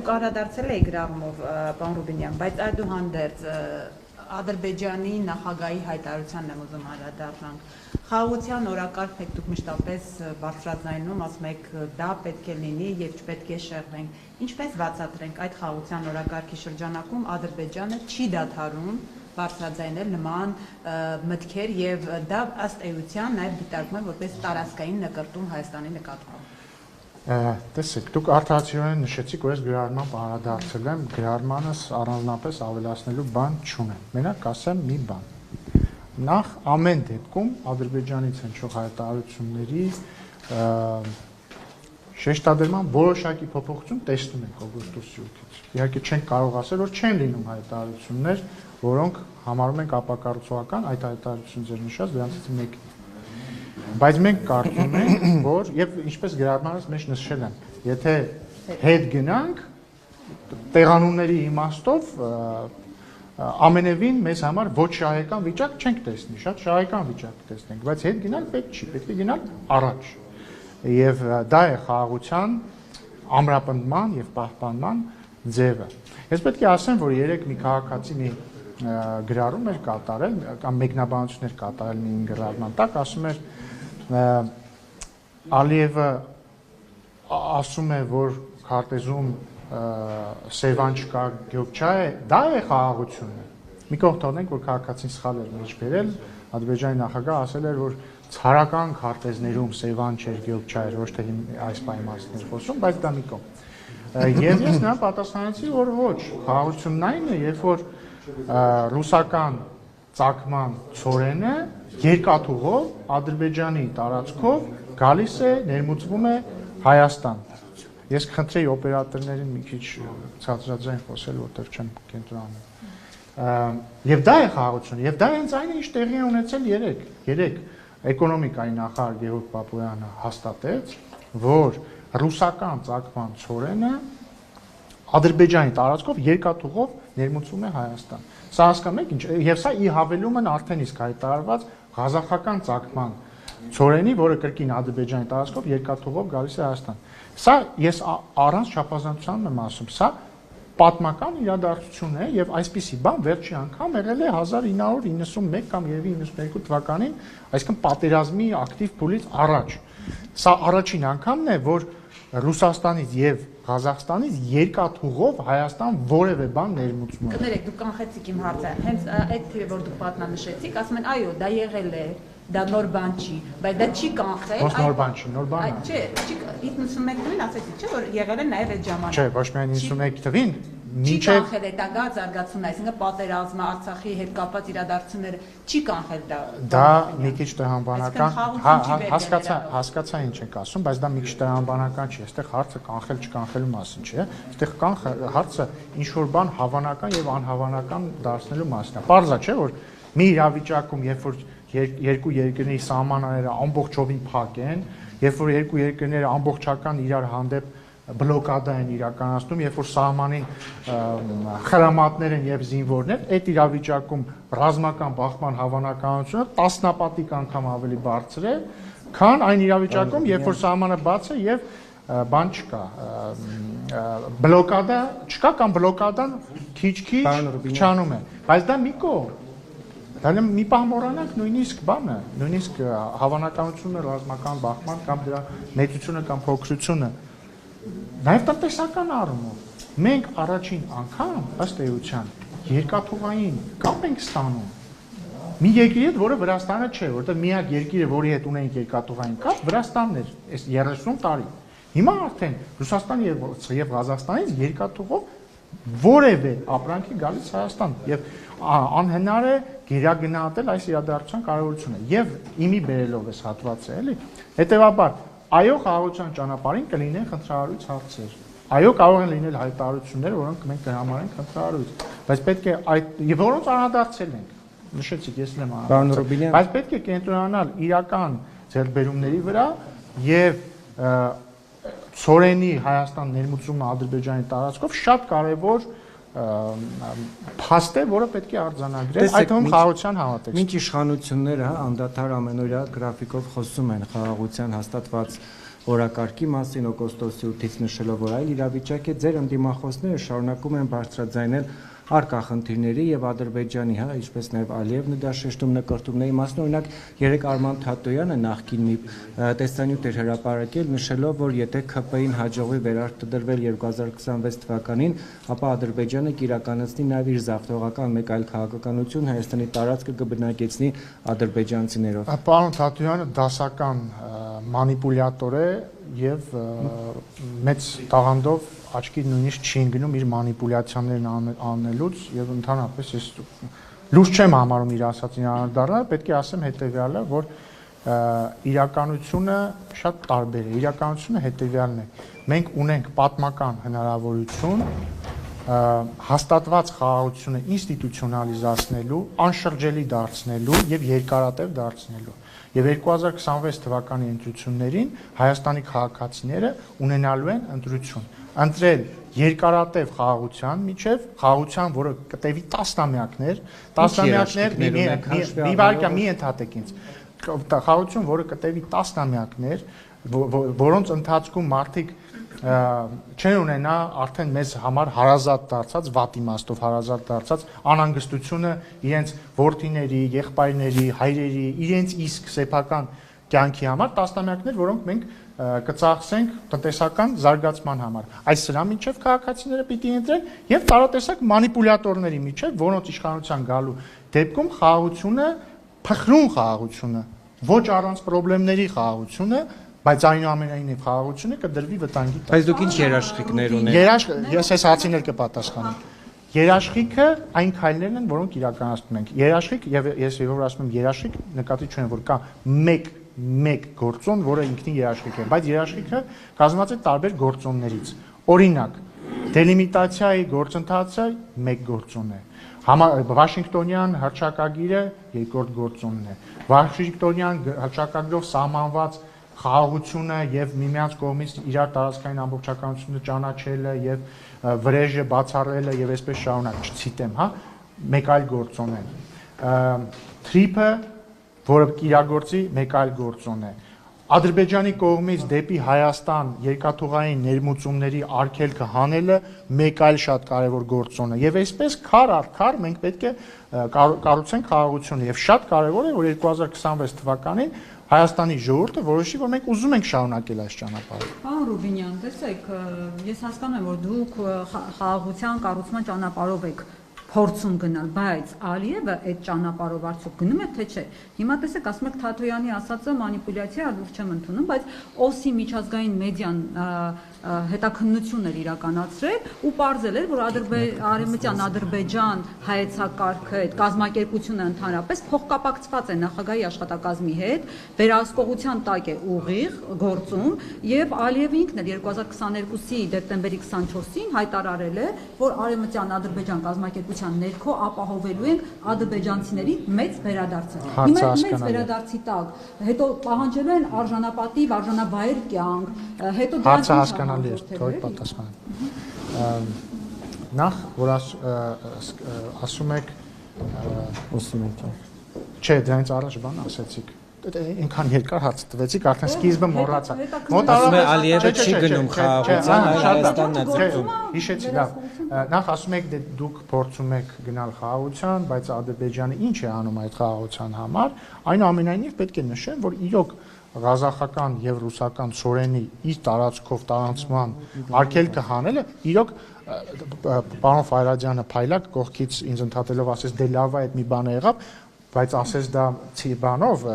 դուք անդրադարձել եք գրառումով, պարոն Ռուբինյան, բայց այդուհանդերձ Ադրբեջանի նախագահի հայտարարությանն եմ ուզում անդրադառնանք։ Խաղաղության օրակարգ եք դուք մշտապես բարձրաձայնում, ասում եք դա պետք է լինի եւ չպետք է շեղվենք։ Ինչպես բացատրենք այդ խաղաղության օրակարգի շրջանակում Ադրբեջանը չի դադարում բարձրաձայնել նման մտքեր եւ դա ըստ էության նաեւ դիտարկվում է որպես տարածքային նկարտում Հայաստանի նկատմամբ։ Տեսեք, դուք արդարացիորեն նշեցիք, որ ես գրառման անդրադարձել եմ, գրառմանս առանձնապես ավելացնելու բան չունեմ։ Մենակ ասեմ մի բան։ Նախ ամեն դեպքում Ադրբեջանից հնչող հայտարարությունների շեշտադրման որոշակի փոփոխություն տեսնում ենք օգոստոսի 8-ից։ Իհարկե չենք կարող ասել, որ չեն լինում հայտարարություններ, որոնք համարում ենք ապակառուցողական, այդ հայտարարությունները ձեր նշած դրանցից մեկն է։ Բայց մենք կարծում ենք, որ եւ ինչպես գրառմանս մեջ նշել եմ, եթե հետ գնանք տեղանունների իմաստով ամենևին մեզ համար ոչ շահեկան վիճակ չենք տեսնի, շատ շահեկան վիճակ կտեսնենք, բայց հետ գնալ պետք չի, պետք է գնալ առաջ։ Եվ դա է խաղաղության ամրապնդման եւ պահպանման ձևը։ Ես պետք է ասեմ, որ երեք մի քաղաքացի մի գրառում էր կատարել, կամ մեկնաբանություններ կատարել մի գրառման տակ, ասում էր Ալիևը ասում է, որ քարտեզում Սևան չկա, Գյոբչա է, դա է խաղաղությունը։ Մի կողմ թողնենք, որ քաղաքացին սխալ էր մեջ բերել, Ադրբեջանի նախագահը ասել էր, որ ցարական քարտեզներում Սևան չէր, Գյոբչա էր, ոչ թե այս պայմաններ խոսում, բայց դա մի կողմ։ Եվ ես նրան պատասխանեցի, որ ոչ, խաղաղությունն այն է, երբ որ ռուսական ծագման ցորենը երկաթուղով Ադրբեջանի տարածքով գալիս է, ներմուծվում է Հայաստան։ Ես խնդրեի օպերատորներին մի քիչ ցածրաձայն խոսել, որտեղ չեմ կենտրոնանում։ Եվ դա է խաղաղությունը, եւ դա հենց այն է, ինչ տեղի է ունեցել երեք էկոնոմիկայի նախարար Գևորգ Պապոյանը հաստատեց, որ ռուսական ծագման ցորենը Ադրբեջանի տարածքով երկաթուղով ներմուծվում է Հայաստան։ Սա հասկանում եք ինչ, եւ սա ի հավելում են արդեն իսկ հայտարարված ղազախական ծագման ցորենի, որը կրկին Ադրբեջանի տարածքով երկաթուղով գալիս է Հայաստան։ Սա ես առանց չափազանցության եմ ասում, սա պատմական իրադարձություն է եւ այսպիսի բան վերջի անգամ եղել է 1991 կամ 92 թվականին, այսինքն պատերազմի ակտիվ փուլից առաջ։ Սա առաջին անգամն է, որ Ռուսաստանից եւ Ղազախստանից երկաթուղով Հայաստան որևէ բան ներմուծում է։ Կներեք, դուք կանխեցիք իմ հարցը։ Հենց այդ թիվը, որ դուք պատնանշեցիք, ասում են, այո, դա եղել է, դա նոր բան չի, բայց դա չի կանխել։ Ոնց նոր բան չի, նոր բան է։ Չէ, 91 թվականին ասեցիք, չէ, որ եղել է նաև այդ ժամանակ։ Չէ, ոչ միայն 91 թվին, չի կանխել է դա զարգացումն, այսինքն պատերազմը, Արցախի հետ կապված իրադարձությունները չի կանխել դա։ Դա մի քիչ տրամաբանական, հասկացա ինչ եք ասում, բայց դա մի քիչ տրամաբանական չի, այստեղ հարցը կանխել չկանխելու մասին չէ, այստեղ հարցը ինչ որ բան հավանական եւ անհավանական դարձնելու մասն է։ Պարզ է, չէ, որ մի իրավիճակում, երբ որ երկու երկրների սահմանները ամբողջովին փակ են, երբ որ երկու երկրները ամբողջական իրար հանդեպ բլոկադա են իրականացնում, երբ որ սահմանին խրամատներ են եւ զինվորներ, այդ իրավիճակում ռազմական բախման հավանականությունը տասնապատիկ անգամ ավելի բարձր է, քան այն իրավիճակում, երբ որ սահմանը բաց է եւ բան չկա, բլոկադա չկա կամ բլոկադան քիչ-քիչ քչանում է, բայց դա մի կողմ։ Դա մի պահ մոռանանք նույնիսկ բանը, նույնիսկ հավանականությունը ռազմական բախման կամ դրա մեծությունը կամ փոքրությունը, նաև տնտեսական առումով մենք առաջին անգամ ըստ էության երկաթուղային կապ ենք ստանում մի երկրի հետ, որը Վրաստանը չէ, որտեղ միակ երկիրը, որի հետ ունենք երկաթուղային կապ, Վրաստանն էր այս 30 տարի։ Հիմա արդեն Ռուսաստանի եւ Ղազախստանից երկաթուղով որևէ ապրանքի գալիս Հայաստան եւ անհնար է գերագնահատել այս իրադարձության կարևորությունը եւ իմի բերելով այս հատվածը, էլի։ Հետեւաբար, այո, խաղաղության ճանապարհին կլինեն խնդրահարույց հարցեր։ Այո, կարող են լինել հայտարարություններ, որոնք մենք կհամարենք խնդրահարույց, բայց պետք է այդ եւ որոնց անդրադարձել ենք։ Նշեցիք, ես եմ անդրադարձել։ Բայց պետք է կենտրոնանալ իրական ձեռքբերումների վրա եւ Ցորենի Հայաստան ներմուծումը Ադրբեջանի տարածքով շատ կարևոր փաստ է, որը պետք է արձանագրել այդ խաղաղության համատեքստում։ Մինչ իշխանությունները անդադար ամենօրյա գրաֆիկով խոսում են խաղաղության հաստատված օրակարգի մասին օգոստոսի 8-ից նշելով, որ այլ իրավիճակ է, ձեր ընդդիմախոսները շարունակում են բարձրաձայնել առկա խնդիրների եւ Ադրբեջանի, ինչպես նաեւ Ալիևն է դա շեշտում նկարտումների մասին, օրինակ երեք Արման Թաթոյանը նախկին մի տեսանյութ էր հրապարակել, նշելով, որ եթե ՔՊ-ին հաջողվի վերարտադրվել 2026 թվականին, ապա Ադրբեջանը կիրականացնի նաեւ իր զավթողական մեկ այլ քաղաքականություն, Հայաստանի տարածքը կբնակեցնի ադրբեջանցիներով։ Պարոն Թաթոյանը դասական մանիպուլյատոր է եւ մեծ տաղանդով աչքի նույնիսկ չի ընկնում իր մանիպուլյացիաներն անելուց եւ ընդհանրապես ես լուրջ չեմ համարում իր ասածին անդառնալ, պետք է ասեմ հետեւյալը, որ իրականությունը շատ տարբեր է։ Իրականությունը հետեւյալն է. մենք ունենք պատմական հնարավորություն հաստատված խաղաղությունը ինստիտուցիոնալիզացնելու, անշրջելի դարձնելու եւ երկարատև դարձնելու։ Եվ 2026 թվականի ընտրություններին Հայաստանի քաղաքացիները ունենալու են ընտրություն։ Ընտրել երկարատև խաղաղության միջև, խաղաղության, որը կտևի տասնամյակներ, մի վարկյա մի ընդհատեք ինձ, խաղաղություն, որը կտևի տասնամյակներ, որոնց ընթացքում մարդիկ չեն ունենա արդեն մեզ համար հարազատ դարձած, վատ իմաստով հարազատ դարձած անհանգստությունը իրենց որդիների, եղբայրների, հայրերի, իրենց իսկ սեփական կյանքի համար տասնամյակներ, որոնք մենք կծախսենք տնտեսական զարգացման համար։ Այս սրա միջև քաղաքացիները պիտի ընտրեն եւ տարատեսակ մանիպուլյատորների միջև, որոնց իշխանության գալու դեպքում խաղաղությունը, փխրուն խաղաղությունը, ոչ առանց խնդիրների խաղաղությունը, բայց այնուամենայնիվ խաղաղությունը կդրվի վտանգի տակ։ Բայց դուք ինչ երաշխիքներ ունեք։ Ես այս հացին էլ կպատասխանեմ։ Երաշխիքը այն քայլերն են, որոնք իրականացնում ենք։ Երաշխիք եւ ես որ ասում եմ երաշխիք, նկատի չունեմ, որ կա մեկ գործոն, որը ինքնին երաշխիք է, բայց երաշխիքը կազմված է տարբեր գործոններից։ Օրինակ, դելիմիտացիայի գործընթացը մեկ գործոն է։ Վաշինգտոնյան հռչակագիրը երկրորդ գործոնն է։ Վաշինգտոնյան հռչակագրով սահմանված խաղաղությունը եւ միմյանց կողմից իրար տարածքային ամբողջականությունը ճանաչելը եւ վրեժը բացառելը եւ այսպես շարունակ չցիտեմ, մեկ այլ գործոն է։ Թրիփը, որը կիրագործի մեկ այլ գործոն է։ Ադրբեջանի կողմից դեպի Հայաստան երկաթուղային ներմուծումների արգելքը հանելը մեկ այլ շատ կարևոր գործոն է։ Եվ այսպես քար առ քար մենք պետք է կառուցենք խաղաղությունը եւ շատ կարևոր է, որ 2026 թվականին Հայաստանի ժողովուրդը որոշի, որ մենք ուզում ենք շարունակել այս ճանապարհը։ Պարոն Ռուբինյան, տեսեք, ես հասկանում եմ, որ դուք խաղաղության կառուցման ճանապարհով եք փորձում գնալ, բայց Ալիևը այդ ճանապարհով արդյոք գնում է թե չէ։ Հիմա տեսեք, ասում եք Թաթոյանի ասածը մանիպուլյացիա, լուրջ չեմ ընդունում, բայց ՕՍԻ միջազգային մեդիան հետաքննություն էր իրականացրել ու պարզել էր, որ Արևմտյան Ադրբեջան հայեցակարգը, այդ կազմակերպությունը ընդհանրապես փոխկապակցված է նախագահի աշխատակազմի հետ, վերահսկողության տակ է ուղիղ գործում եւ Ալիևը ինքն էլ 2022-ի դեկտեմբերի 24-ին հայտարարել է, որ Արևմտյան Ադրբեջան կազմակերպության ներքո ապահովելու են ադրբեջանցիների մեծ վերադարձը։ Հիմա մեծ վերադարձի տակ, հետո պահանջելու են արժանապատիվ, արժանավայր կյանք, հետո դրանց հասկանալի է, թող պատասխանեմ։ Նախ, որ ասում եք չէ, դրանից առաջ բան ասեցիք։ Ինքան երկար հաց տվեցիք, արդեն սկիզբը մոռացա։ Ասում է Ալիևը չի գնում խաղաղության, այլ Հայաստանն է ձգտում։ Հիշեցի, լավ։ Նախ ասում եք դուք փորձում եք գնալ խաղաղության, բայց Ադրբեջանը ինչ է անում այդ խաղաղության համար, այնուամենայնիվ պետք է նշեմ, որ իրոք ղազախական եւ ռուսական ծորենի իր տարածքով տարանցման արգելքը հանելը իրոք պարոն Ֆայրադյանը փայլակ կողքից ինձ ընդհատելով ասեց դե լավ է այդ մի բան եղավ, բայց ասես դա բանով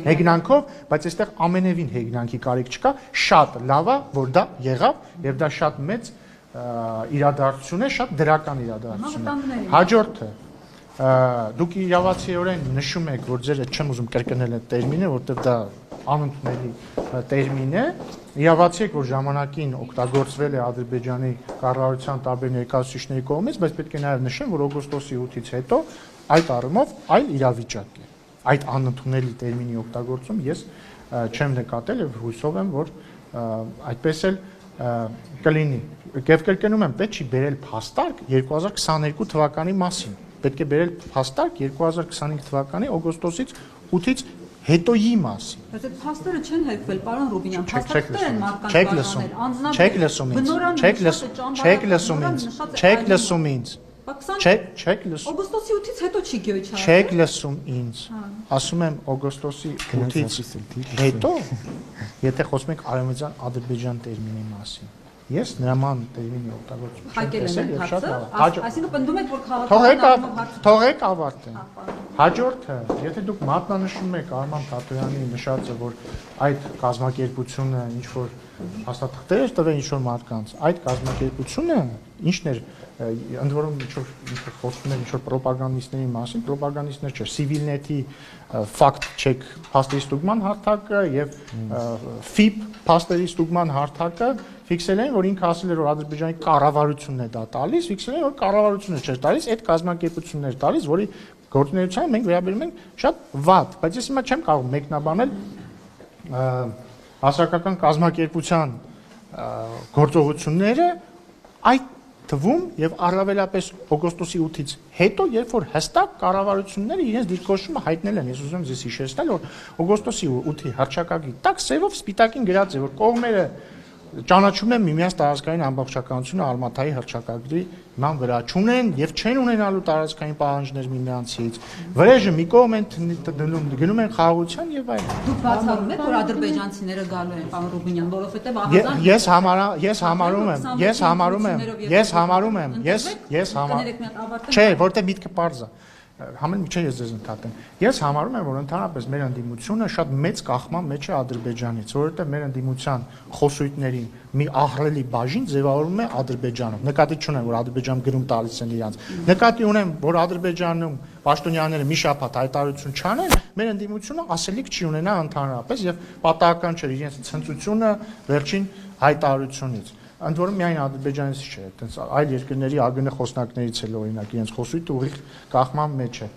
հեգնանքով, բայց այստեղ ամենևին հեգնանքի կարիք չկա, շատ լավ է, որ դա եղավ եւ դա շատ մեծ իրադարձություն է, շատ դրական իրադարձություն է։ Հաջորդը դուք իրավացիորեն նշում եք, որ ձեր չեմ ուզում կրկնել այդ տերմինը, որտեղ դա անընդունելի տերմին է, իրավացի եք, որ ժամանակին օգտագործվել է Ադրբեջանի կառավարության տարբեր ներկայացուցիչների կողմից, բայց պետք է նաև նշեմ, որ օգոստոսի 8-ից հետո այդ առումով այլ իրավիճակ է։ Այդ անընդունելի տերմինի օգտագործում ես չեմ նկատել եւ հույսով եմ, որ այդպես էլ կլինի։ Եվ կրկնում եմ, պետք չի բերել փաստարկ 2022 թվականի մասին։ Պետք է բերել փաստարկ 2025 թվականի օգոստոսից 8-ից հետոյի մասին։ Բայց այդ փաստերը չեն հերկվել, պարոն Ռուբինյան, Չեք փաստերը են մարդկանց Չեք լսում։ Չեք լսում ինձ։ Չեք լսում ինձ։ Չեք լսում։ Օգոստոսի 8-ից հետո չի գյուղ։ Չեք լսում ինձ։ Ասում եմ օգոստոսի 8-ից հետո, եթե խոսում ենք արևմտյան Ադրբեջան տերմինի մասին։ Ես նման տերմինի օգտագործում չեմ տեսել եւ շատ լավ։ Այսինքն պնդում եք, որ քաղաքական Թողեք ավարտեն։ Հաջորդը, եթե դուք մատնանշում եք Արման Թաթոյանի նշածը, որ այդ կազմակերպությունը ինչ որ հաստատքներ էր տվել ինչ որ մարդկանց, այդ կազմակերպությունը ինչն էր ընդ որում ինչ որ խոսում էր ինչ որ ռոպագանդիստների մասին, ռոպագանդիստներ չէ, Civilnet-ի fact check փաստերի ստուգման հարթակը եւ FIP փաստերի ստուգման հարթակը ֆիքսել են, որ ինքը ասել էր, որ Ադրբեջանի կառավարությունն է դա տալիս, ֆիքսել են, որ կառավարությունը չէր տալիս, այդ կազմակերպությունն էր տալիս, որի գործունեությանը մենք վերաբերում ենք շատ վատ, բայց ես հիմա չեմ կարող մեկնաբանել հասարակական կազմակերպության գործողությունները այդ թվում եւ առավելապես օգոստոսի 8-ից հետո, երբ որ հստակ կառավարությունները իրենց դիրքորոշումը հայտնել են, ես ուզում եմ ձեզ հիշեցնել, որ օգոստոսի 8-ի հռչակագրի տակ սևով սպիտակին գրած է, որ կողմերը ճանաչում են միմյանց տարածքային ամբողջականությունը Ալմաթայի հռչակագրի ման վրա չունեն եւ չեն ունենալու տարածքային պահանջներ միմյանցից վրեժը մի կողմ են գնում են խաղաղության եւ այլն։ Դուք բացառում եք, որ ադրբեջանցիները գալու են, պարոն Ռուբինյան, որովհետեւ Չէ, որտեղ միտքը པարզ է։ Համեն մի չէ ես ձեզ ընդհատեմ։ Ես համարում եմ, որ ընդհանրապես մեր ընդդիմությունը շատ մեծ կախման մեջ է Ադրբեջանից, որովհետև մեր ընդդիմության խոսույթների մի ահռելի բաժին ձևավորվում է Ադրբեջանում։ Նկատի չունեմ, որ Ադրբեջանում գրում տալիս են իրանց։ Նկատի ունեմ, որ Ադրբեջանում պաշտոնյաները մի շաբաթ հայտարարություն չանեն, մեր ընդդիմությունը ասելիք չի ունենա ընդհանրապես եւ պատահական չէ իրենց ցնծությունը վերջին հայտարարությունից։ Ընդ որում միայն Ադրբեջանից չէ, այտենց այլ երկրների ԱԳՆ խոսնակներից էլ օրինակ իրենց խոսույթը ուղիղ կախման մեջ է։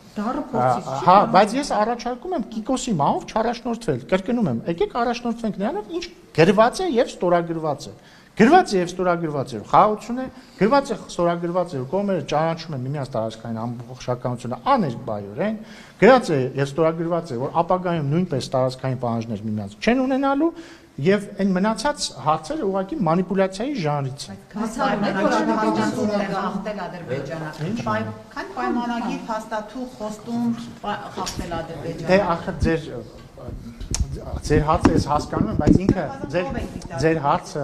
Հա, բայց ես առաջարկում եմ Կիկոսի մահով չառաջնորդվել, կրկնում եմ, եկեք առաջնորդվենք նրանով, ինչ գրված է եւ ստորագրված է։ Գրված է եւ ստորագրված է, խաղաղություն է, գրված է, ստորագրված է, կողմերը ճանաչում են միմյանց տարածքային ամբողջականությունը աներկբայորեն, գրած է եւ ստորագրված է, որ ապագայում նույնպես տարածքային պահանջներ միմյանց չեն ունենալու եւ այն մնացած հարցերը ուղղակի մանիպուլյացիայի ժանրից են։ Խախտել Ադրբեջանը։ Քան պայմանագիր հաստատու խոստում խախտել Ադրբեջանը։ Դե ախր ձեր հարցը ես հասկանում եմ, բայց ինքը ձեր հարցը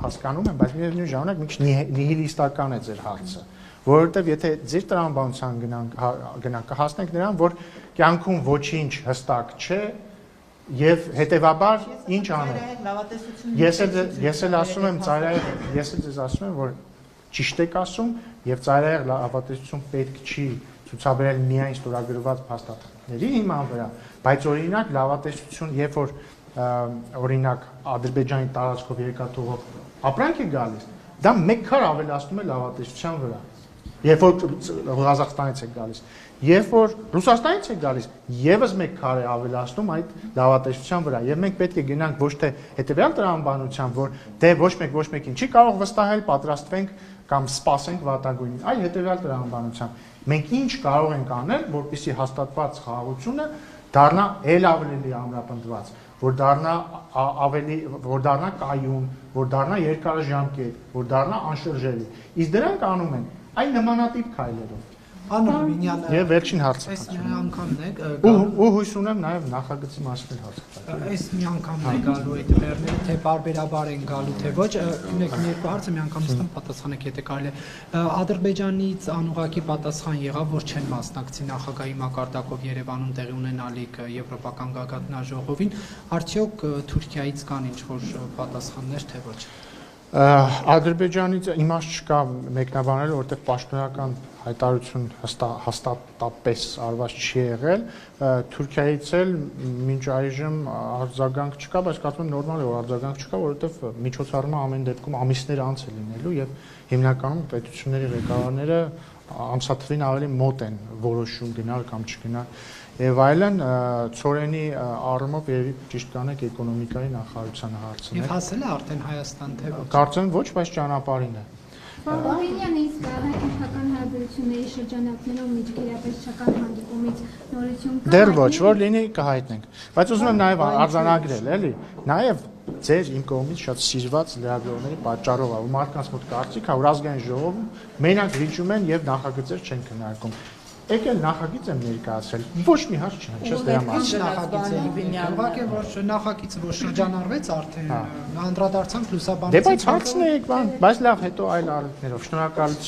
հասկանում եմ, բայց միևնույն ժամանակ մի քիչ նիհիլիստական է ձեր հարցը, որովհետեւ եթե ձեր տրամաբանության գնանք կհասնենք նրան, որ կյանքում ոչինչ հստակ չէ եւ հետեւաբար ինչ անել։ Ես էլ ասում եմ ծայրահեղ, ես էլ ձեզ ասում եմ, որ ճիշտ եք ասում եւ ծայրահեղ լավատեսություն պետք չի ցուցաբերել միայն ստորագրված փաստաթղթերի հիման վրա, բայց օրինակ լավատեսություն, երբ որ օրինակ Ադրբեջանի տարածքով երկաթուղով ապրանք է գալիս, դա մեկ քար ավելացնում է լավատեսության վրա։ Երբ որ Ղազախստանից է գալիս, երբ որ Ռուսաստանից է գալիս, եւս մեկ քար է ավելացնում այդ լավատեսության վրա, եւ մենք պետք է գնանք ոչ թե հետեւյալ տրամաբանության, որ դե ոչ մեկին չի կարող վստահել, պատրաստվենք կամ սպասենք վատագույնին, այլ հետեւյալ տրամաբանությամբ։ Մենք ինչ կարող ենք անել, որպեսզի հաստատված խաղաղությունը դառնա ել ավելի ամրապնդված, որ դառնա կայուն, որ դառնա երկարաժամկետ, որ դառնա անշրջելի։ Իսկ դրանք անում են այն նմանատիպ քայլերով։ Անորմինյան եւ վերջին հարցը։ Այս մի անգամն է ու հույս ունեմ նաեւ նախագծի մասին հարց տալ։ Այս մի անգամն է գալու այդ բեռները, թե բարբերաբար են գալու, թե ոչ, ունեք մի երկու հարցը մի անգամ ստեմ պատասխանեք, եթե կարելի է։ Ադրբեջանից անուղակի պատասխան եղավ, որ չեն մասնակցի նախագահի մակարդակով Երևանում տեղի ունենալիք եվրոպական գագաթնաժողովին, արդյոք Թուրքիայից կան ինչ-որ պատասխաններ, թե ոչ։ Ադրբեջանից իմաստ չկա մեկնաբանել, որտեղ պաշտոնական հայտարարություն հաստատապես արված չի եղել, Թուրքիայից էլ մինչ այժմ արձագանք չկա, բայց կարծում եմ նորմալ է, որ արձագանք չկա, որովհետև միջոցառումը ամեն դեպքում ամիսներ անց է լինելու եւ հիմնականում պետությունների ղեկավարները ամսաթվին ավելի մոտ են որոշում գնալ կամ չգնալ եւ այլն ծորենի առումով եւ ճիշտ կանեք էկոնոմիկայի նախարարությանը հարցնել։ Եվ հասել է արդեն Հայաստան թե ոչ։ Կարծեմ ոչ, բայց ճանապարհին է։ Պարոյինյան իսկ հայ-թուրքական հարաբերությունների շրջանակներում միջգերապետչական հանդիպումից նորություն կա։ Դեռ ոչ, որ լինի կհայտնենք։ Բայց ուզում եմ նաև արձանագրել, էլի, նաև ձեր իմ կողմից շատ սիրված լրագրողների պատճառով է, ու մարդկանց մոտ կարծիք է, որ ազգային ժողովում մենակ վիճում են եւ նախագծեր չեն քննարկում։ Եկել նախագիծ եմ ներկայացրել, ոչ մի հարց չունեմ, չես դրա մասին։ Ուղղակի որ նախագիծը որ շրջանառվեց արդեն անդրադարձանք լուսաբանության։ Դե բայց հարցն է, բայց լավ, հետո այլ առիթներով։ Շնորհակալություն։